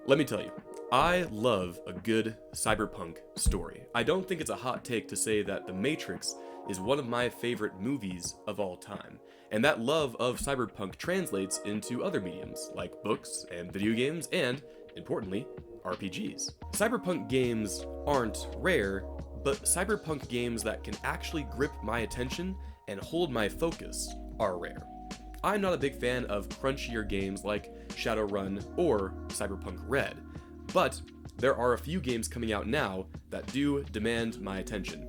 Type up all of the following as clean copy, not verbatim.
Let me tell you, I love a good cyberpunk story. I don't think it's a hot take to say that The Matrix is one of my favorite movies of all time, and that love of cyberpunk translates into other mediums, like books and video games, and, importantly, RPGs. Cyberpunk games aren't rare, but cyberpunk games that can actually grip my attention and hold my focus are rare. I'm not a big fan of crunchier games like Shadowrun or Cyberpunk Red, but there are a few games coming out now that do demand my attention.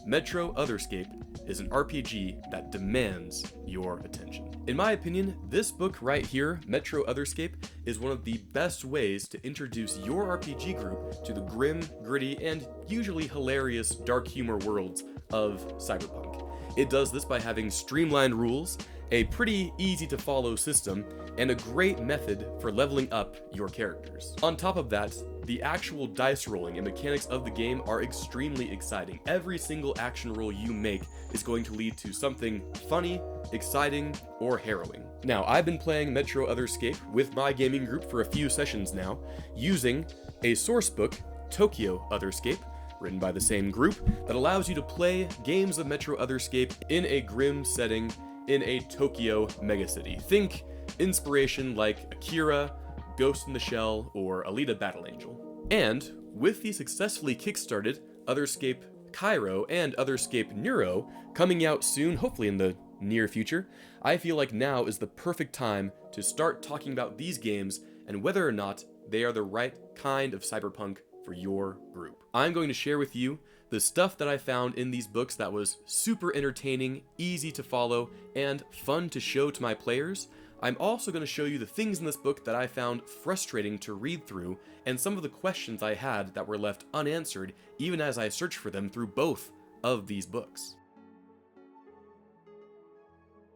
Metro Otherscape is an RPG that demands your attention. In my opinion, this book right here, Metro Otherscape, is one of the best ways to introduce your RPG group to the grim, gritty, and usually hilarious dark humor worlds of cyberpunk. It does this by having streamlined rules, a pretty easy to follow system, and a great method for leveling up your characters. On top of that, the actual dice rolling and mechanics of the game are extremely exciting. Every single action roll you make is going to lead to something funny, exciting, or harrowing. Now, I've been playing Metro Otherscape with my gaming group for a few sessions now, using a source book, Tokyo Otherscape, written by the same group, that allows you to play games of Metro Otherscape in a grim setting in a Tokyo megacity. Think inspiration like Akira, Ghost in the Shell, or Alita Battle Angel. And with the successfully kickstarted Otherscape Cairo and Otherscape Neuro coming out soon, hopefully in the near future, I feel like now is the perfect time to start talking about these games and whether or not they are the right kind of cyberpunk for your group. I'm going to share with you the stuff that I found in these books that was super entertaining, easy to follow, and fun to show to my players. I'm also going to show you the things in this book that I found frustrating to read through, and some of the questions I had that were left unanswered even as I searched for them through both of these books.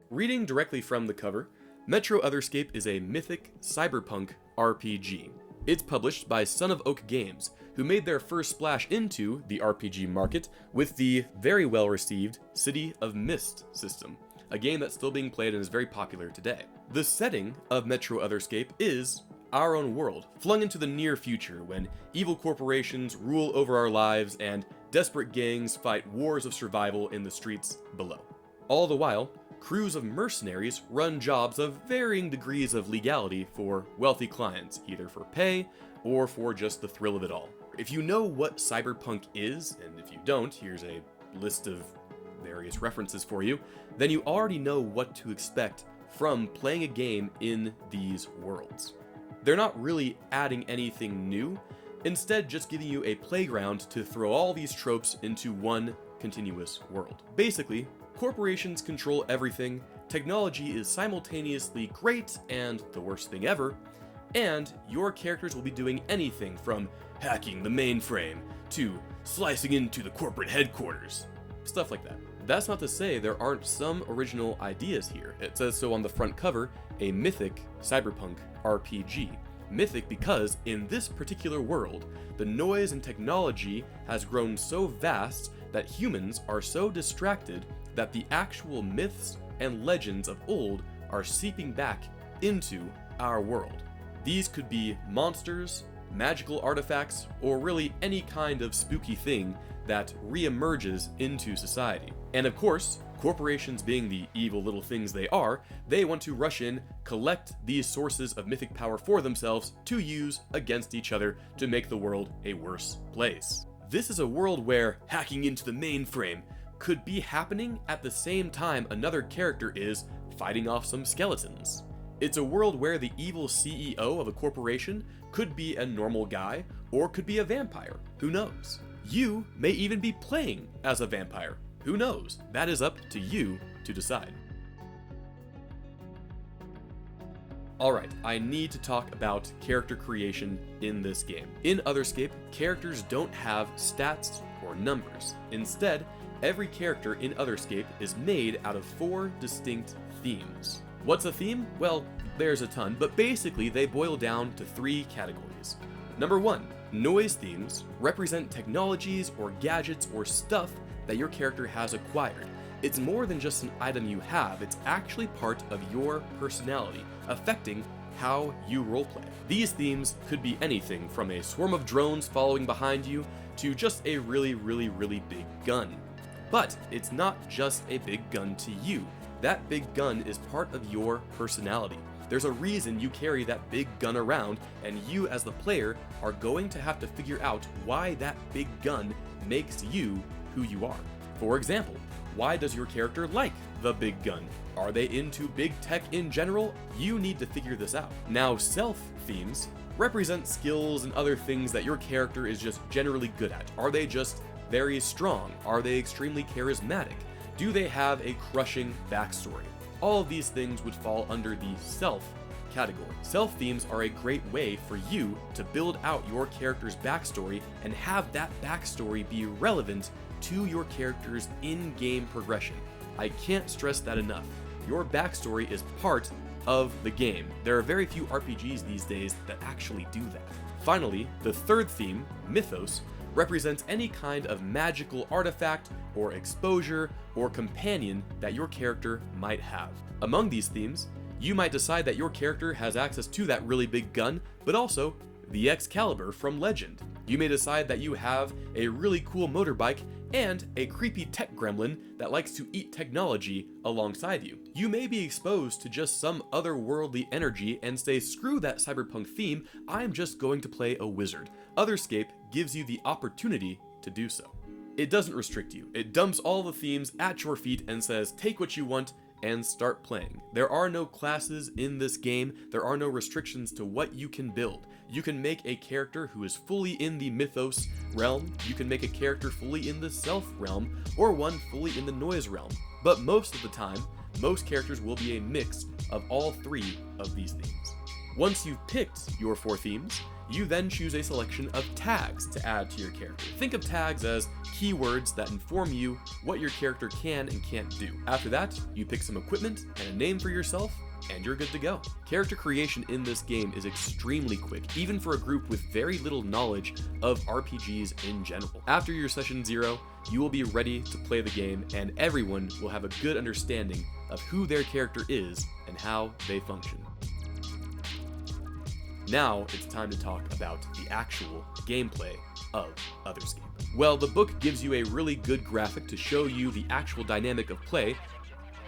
Reading directly from the cover, Metro Otherscape is a mythic cyberpunk RPG. It's published by Son of Oak Games, who made their first splash into the RPG market with the very well-received City of Mist system, a game that's still being played and is very popular today. The setting of Metro Otherscape is our own world, flung into the near future when evil corporations rule over our lives and desperate gangs fight wars of survival in the streets below. All the while, crews of mercenaries run jobs of varying degrees of legality for wealthy clients, either for pay or for just the thrill of it all. If you know what cyberpunk is, and if you don't, here's a list of various references for you, then you already know what to expect from playing a game in these worlds. They're not really adding anything new, instead just giving you a playground to throw all these tropes into one continuous world. Basically, corporations control everything, technology is simultaneously great and the worst thing ever, and your characters will be doing anything from hacking the mainframe to slicing into the corporate headquarters. Stuff like that. That's not to say there aren't some original ideas here. It says so on the front cover, a mythic cyberpunk RPG. Mythic because, in this particular world, the noise and technology has grown so vast that humans are so distracted that the actual myths and legends of old are seeping back into our world. These could be monsters, magical artifacts, or really any kind of spooky thing that re-emerges into society. And of course, corporations being the evil little things they are, they want to rush in, collect these sources of mythic power for themselves to use against each other to make the world a worse place. This is a world where hacking into the mainframe could be happening at the same time another character is fighting off some skeletons. It's a world where the evil CEO of a corporation could be a normal guy or could be a vampire. Who knows? You may even be playing as a vampire. Who knows? That is up to you to decide. Alright, I need to talk about character creation in this game. In Otherscape, characters don't have stats or numbers. Instead, every character in Otherscape is made out of 4 distinct themes. What's a theme? Well, there's a ton, but basically they boil down to 3 categories. Number 1, noise themes represent technologies or gadgets or stuff that your character has acquired. It's more than just an item you have, it's actually part of your personality, affecting how you roleplay. These themes could be anything from a swarm of drones following behind you to just a really big gun. But it's not just a big gun to you. That big gun is part of your personality. There's a reason you carry that big gun around, and you as the player are going to have to figure out why that big gun makes you who you are. For example, why does your character like the big gun? Are they into big tech in general? You need to figure this out. Now, self themes represent skills and other things that your character is just generally good at. Are they just very strong? Are they extremely charismatic? Do they have a crushing backstory? All of these things would fall under the self category. Self themes are a great way for you to build out your character's backstory and have that backstory be relevant to your character's in-game progression. I can't stress that enough. Your backstory is part of the game. There are very few RPGs these days that actually do that. Finally, the third theme, mythos, represents any kind of magical artifact or exposure or companion that your character might have. Among these themes, you might decide that your character has access to that really big gun, but also the Excalibur from Legend. You may decide that you have a really cool motorbike and a creepy tech gremlin that likes to eat technology alongside you. You may be exposed to just some otherworldly energy and say, screw that cyberpunk theme, I'm just going to play a wizard. Otherscape gives you the opportunity to do so. It doesn't restrict you. It dumps all the themes at your feet and says, take what you want and start playing. There are no classes in this game. There are no restrictions to what you can build. You can make a character who is fully in the mythos realm, you can make a character fully in the self realm, or one fully in the noise realm. But most of the time, most characters will be a mix of all three of these themes. Once you've picked your 4 themes, you then choose a selection of tags to add to your character. Think of tags as keywords that inform you what your character can and can't do. After that, you pick some equipment and a name for yourself, and you're good to go. Character creation in this game is extremely quick, even for a group with very little knowledge of RPGs in general. After your session 0, you will be ready to play the game, and everyone will have a good understanding of who their character is and how they function. Now it's time to talk about the actual gameplay of Otherscape. Well, the book gives you a really good graphic to show you the actual dynamic of play.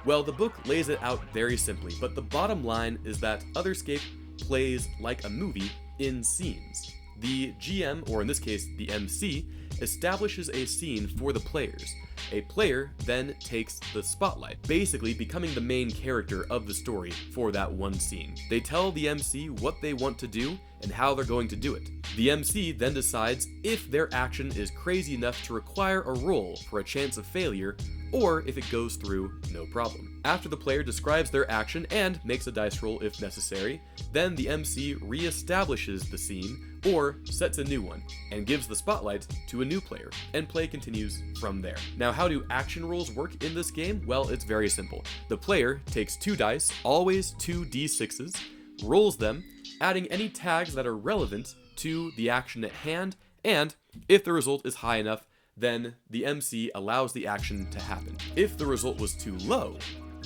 Well, the book lays it out very simply, but the bottom line is that Otherscape plays like a movie in scenes. The GM, or in this case, the MC, establishes a scene for the players. A player then takes the spotlight, basically becoming the main character of the story for that one scene. They tell the MC what they want to do and how they're going to do it. The MC then decides if their action is crazy enough to require a roll for a chance of failure, or if it goes through no problem. After the player describes their action and makes a dice roll if necessary, then the MC re-establishes the scene or sets a new one and gives the spotlight to a new player, and play continues from there. Now, how do action rolls work in this game? Well, it's very simple. The player takes 2 dice, always 2 d6s, rolls them, adding any tags that are relevant to the action at hand, and if the result is high enough, then the MC allows the action to happen. If the result was too low,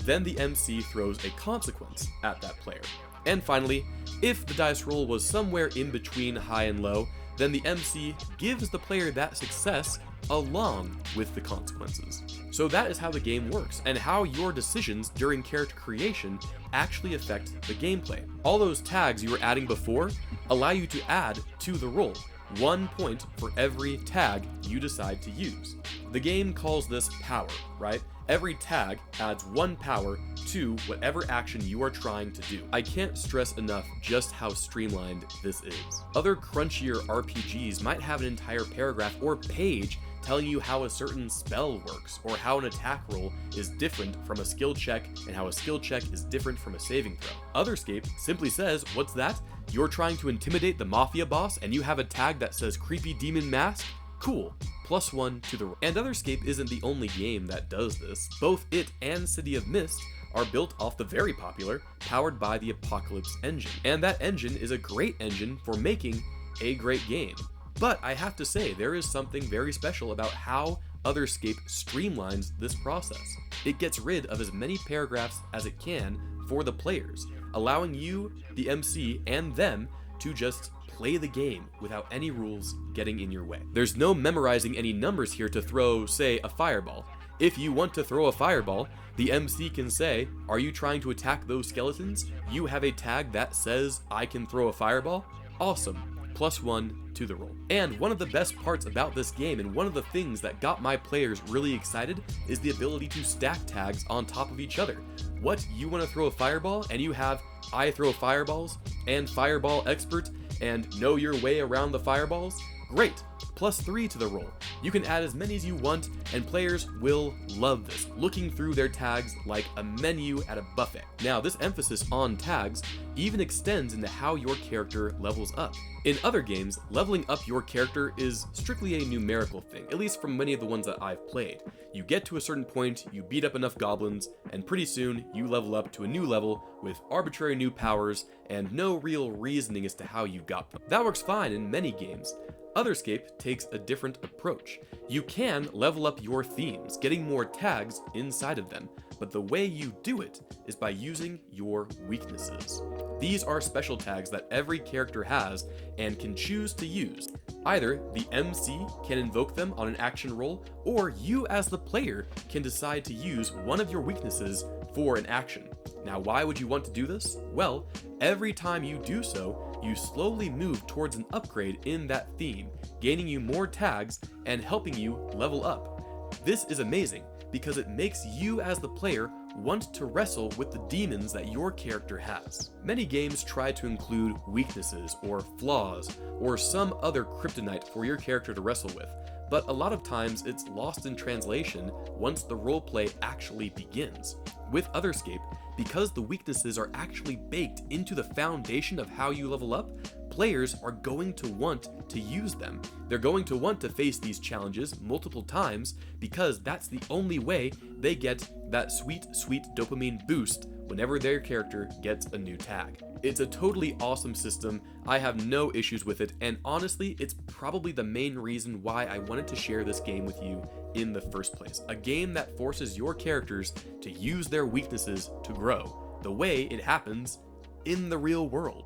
then the MC throws a consequence at that player. And finally, if the dice roll was somewhere in between high and low, then the MC gives the player that success along with the consequences. So that is how the game works, and how your decisions during character creation actually affect the gameplay. All those tags you were adding before allow you to add to the roll. 1 point for every tag you decide to use. The game calls this power, right? Every tag adds 1 power to whatever action you are trying to do. I can't stress enough just how streamlined this is. Other crunchier RPGs might have an entire paragraph or page telling you how a certain spell works, or how an attack roll is different from a skill check, and how a skill check is different from a saving throw. Otherscape simply says, what's that? You're trying to intimidate the mafia boss and you have a tag that says creepy demon mask? Cool. +1 to the roll. And Otherscape isn't the only game that does this. Both it and City of Mist are built off the very popular Powered by the Apocalypse engine. And that engine is a great engine for making a great game. But I have to say, there is something very special about how Otherscape streamlines this process. It gets rid of as many paragraphs as it can for the players, allowing you, the MC, and them to just play the game without any rules getting in your way. There's no memorizing any numbers here to throw, say, a fireball. If you want to throw a fireball, the MC can say, are you trying to attack those skeletons? You have a tag that says, I can throw a fireball? Awesome. +1 to the roll. And one of the best parts about this game, and one of the things that got my players really excited, is the ability to stack tags on top of each other. What, you want to throw a fireball, and you have I throw fireballs, and fireball expert, and know your way around the fireballs? Great, +3 to the roll. You can add as many as you want, and players will love this, looking through their tags like a menu at a buffet. Now, this emphasis on tags even extends into how your character levels up. In other games, leveling up your character is strictly a numerical thing, at least from many of the ones that I've played. You get to a certain point, you beat up enough goblins, and pretty soon you level up to a new level with arbitrary new powers and no real reasoning as to how you got them. That works fine in many games. Otherscape takes a different approach. You can level up your themes, getting more tags inside of them, but the way you do it is by using your weaknesses. These are special tags that every character has and can choose to use. Either the MC can invoke them on an action roll, or you as the player can decide to use one of your weaknesses for an action. Now, why would you want to do this? Well, every time you do so, you slowly move towards an upgrade in that theme, gaining you more tags and helping you level up. This is amazing because it makes you as the player want to wrestle with the demons that your character has. Many games try to include weaknesses or flaws or some other kryptonite for your character to wrestle with, but a lot of times it's lost in translation once the roleplay actually begins. With Otherscape, because the weaknesses are actually baked into the foundation of how you level up, players are going to want to use them. They're going to want to face these challenges multiple times because that's the only way they get that sweet, sweet dopamine boost whenever their character gets a new tag. It's a totally awesome system. I have no issues with it, and honestly, it's probably the main reason why I wanted to share this game with you in the first place. A game that forces your characters to use their weaknesses to grow, the way it happens in the real world.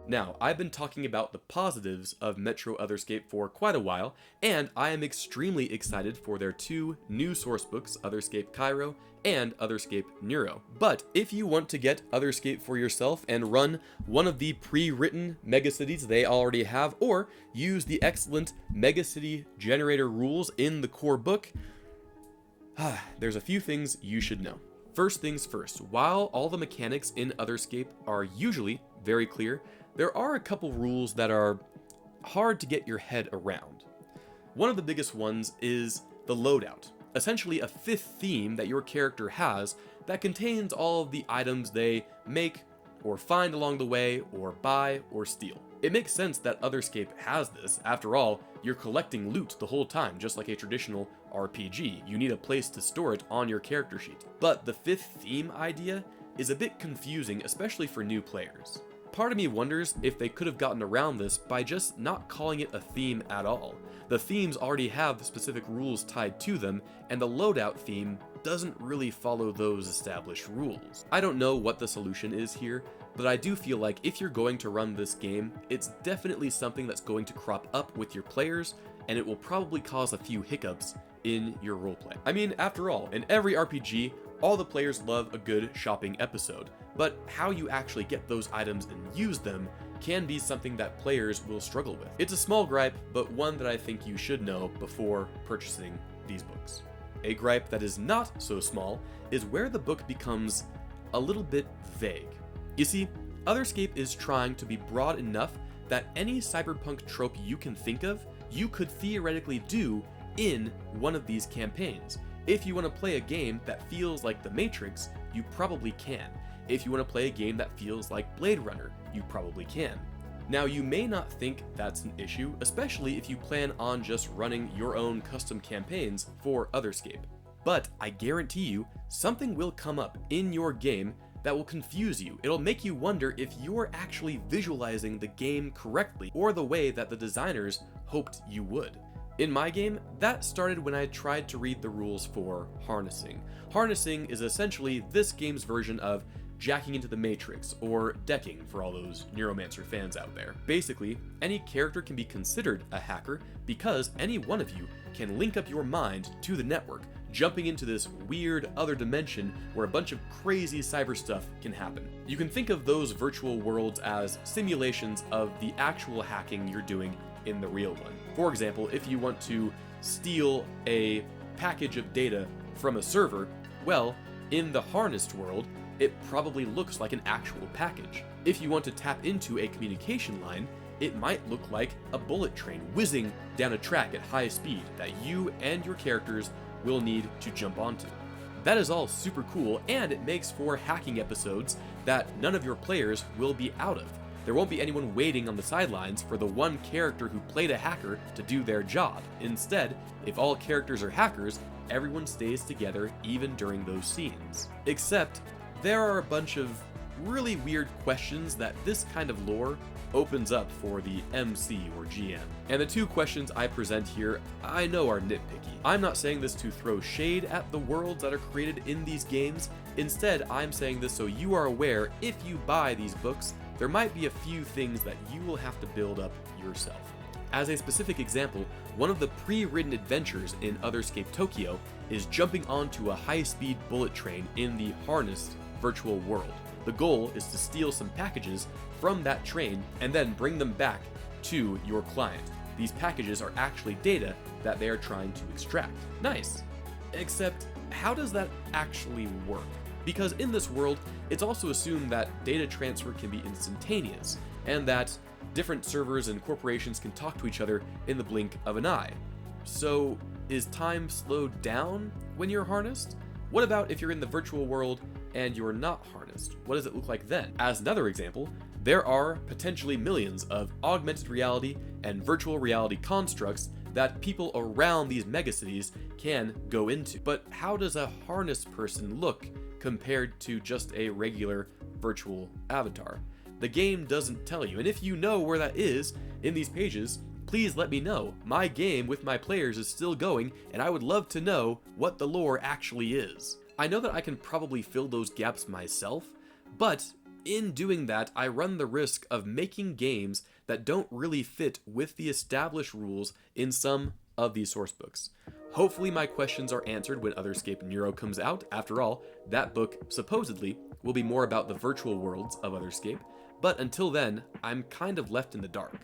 Now, I've been talking about the positives of Metro Otherscape for quite a while, and I am extremely excited for their two new sourcebooks, Otherscape Cairo and Otherscape Neuro. But if you want to get Otherscape for yourself and run one of the pre-written megacities they already have, or use the excellent megacity generator rules in the core book, there's a few things you should know. First things first, while all the mechanics in Otherscape are usually very clear, there are a couple rules that are hard to get your head around. One of the biggest ones is the loadout, essentially a fifth theme that your character has that contains all of the items they make or find along the way or buy or steal. It makes sense that Otherscape has this. After all, you're collecting loot the whole time, just like a traditional RPG. You need a place to store it on your character sheet. But the fifth theme idea is a bit confusing, especially for new players. Part of me wonders if they could have gotten around this by just not calling it a theme at all. The themes already have the specific rules tied to them, and the loadout theme doesn't really follow those established rules. I don't know what the solution is here, but I do feel like if you're going to run this game, it's definitely something that's going to crop up with your players, and it will probably cause a few hiccups in your roleplay. I mean, after all, in every RPG, all the players love a good shopping episode, but how you actually get those items and use them can be something that players will struggle with. It's a small gripe, but one that I think you should know before purchasing these books. A gripe that is not so small is where the book becomes a little bit vague. You see, Otherscape is trying to be broad enough that any cyberpunk trope you can think of, you could theoretically do in one of these campaigns. If you want to play a game that feels like The Matrix, you probably can. If you want to play a game that feels like Blade Runner, you probably can. Now, you may not think that's an issue, especially if you plan on just running your own custom campaigns for Otherscape. But I guarantee you, something will come up in your game that will confuse you. It'll make you wonder if you're actually visualizing the game correctly or the way that the designers hoped you would. In my game, that started when I tried to read the rules for harnessing. Harnessing is essentially this game's version of jacking into the Matrix, or decking for all those Neuromancer fans out there. Basically, any character can be considered a hacker because any one of you can link up your mind to the network, jumping into this weird other dimension where a bunch of crazy cyber stuff can happen. You can think of those virtual worlds as simulations of the actual hacking you're doing in the real one. For example, if you want to steal a package of data from a server, well, in the harnessed world, it probably looks like an actual package. If you want to tap into a communication line, it might look like a bullet train whizzing down a track at high speed that you and your characters will need to jump onto. That is all super cool, and it makes for hacking episodes that none of your players will be out of. There won't be anyone waiting on the sidelines for the one character who played a hacker to do their job. Instead, if all characters are hackers, everyone stays together even during those scenes. Except, there are a bunch of really weird questions that this kind of lore opens up for the MC or GM. And the two questions I present here, I know are nitpicky. I'm not saying this to throw shade at the worlds that are created in these games. Instead, I'm saying this so you are aware if you buy these books, there might be a few things that you will have to build up yourself. As a specific example, one of the pre-written adventures in Otherscape Tokyo is jumping onto a high-speed bullet train in the harnessed virtual world. The goal is to steal some packages from that train and then bring them back to your client. These packages are actually data that they are trying to extract. Nice. Except, how does that actually work? Because in this world, it's also assumed that data transfer can be instantaneous, and that different servers and corporations can talk to each other in the blink of an eye. So, is time slowed down when you're harnessed? What about if you're in the virtual world and you're not harnessed? What does it look like then? As another example, there are potentially millions of augmented reality and virtual reality constructs that people around these megacities can go into. But how does a harnessed person look compared to just a regular virtual avatar? The game doesn't tell you, and if you know where that is in these pages, please let me know. My game with my players is still going, and I would love to know what the lore actually is. I know that I can probably fill those gaps myself, but in doing that, I run the risk of making games that don't really fit with the established rules in some of these source books. Hopefully my questions are answered when Otherscape Neuro comes out. After all, that book, supposedly, will be more about the virtual worlds of Otherscape, but until then, I'm kind of left in the dark.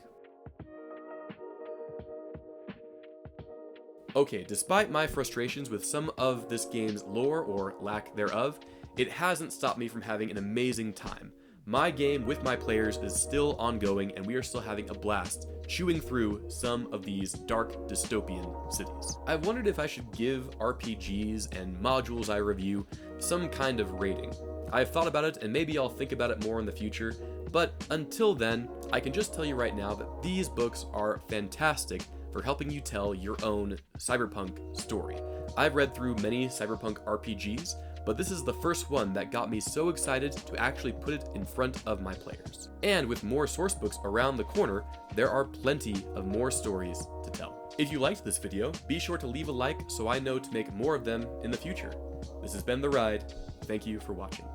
Okay, despite my frustrations with some of this game's lore or lack thereof, it hasn't stopped me from having an amazing time. My game with my players is still ongoing, and we are still having a blast chewing through some of these dark dystopian cities. I've wondered if I should give RPGs and modules I review some kind of rating. I've thought about it, and maybe I'll think about it more in the future, but until then, I can just tell you right now that these books are fantastic for helping you tell your own cyberpunk story. I've read through many cyberpunk RPGs, but this is the first one that got me so excited to actually put it in front of my players. And with more source books around the corner, there are plenty of more stories to tell. If you liked this video, be sure to leave a like so I know to make more of them in the future. This has been The RiDE. Thank you for watching.